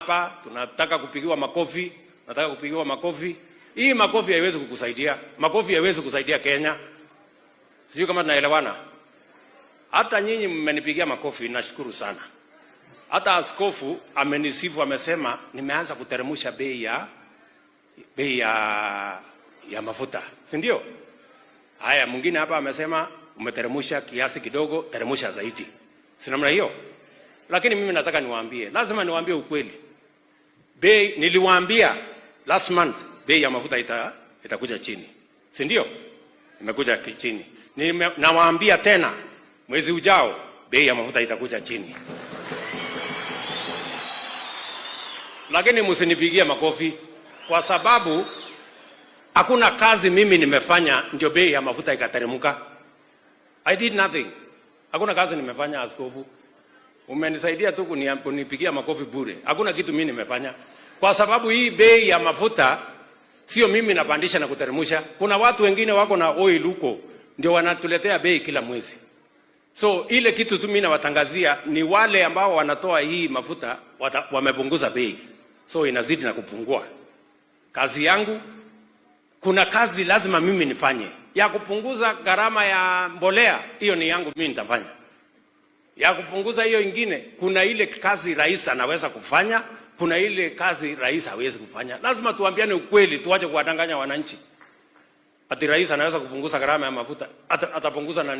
hapa tunataka kupigiwa makofi, nataka kupigiwa makofi. Hii makofi haiwezi kukusaidia. Makofi haiwezi kusaidia Kenya. Sijui kama tunaelewana. Hata nyinyi mmenipigia makofi, nashukuru sana. Hata askofu amenisifu, amesema nimeanza kuteremsha bei ya mafuta. Si ndio? Haya, mwingine hapa amesema umeteremsha kiasi kidogo, teremsha zaidi. Si namna hiyo? Lakini mimi nataka niwaambie, lazima niwaambie ukweli. Bei niliwaambia last month bei ya mafuta itakuja chini. Si ndio? Imekuja chini. Nawaambia tena mwezi ujao bei ya mafuta itakuja chini. Lakini msinipigie makofi kwa sababu hakuna kazi mimi nimefanya ndio bei ya mafuta ikateremka. I did nothing. Hakuna kazi nimefanya askofu. Umenisaidia tu kunipigia makofi bure. Hakuna kitu mimi nimefanya. Kwa sababu hii bei ya mafuta sio mimi napandisha na kuteremsha. Kuna watu wengine wako na oil huko ndio wanatuletea bei kila mwezi. So ile kitu tu mimi nawatangazia ni wale ambao wanatoa hii mafuta wamepunguza bei. So inazidi na kupungua. Kazi yangu, kuna kazi lazima mimi nifanye ya kupunguza gharama ya mbolea, hiyo ni yangu mimi nitafanya. Ya kupunguza hiyo ingine, kuna ile kazi rais anaweza kufanya, kuna ile kazi rais hawezi kufanya. Lazima tuambiane ukweli, tuache kuwadanganya wananchi. Ati rais anaweza kupunguza gharama ya mafuta, atapunguza nani?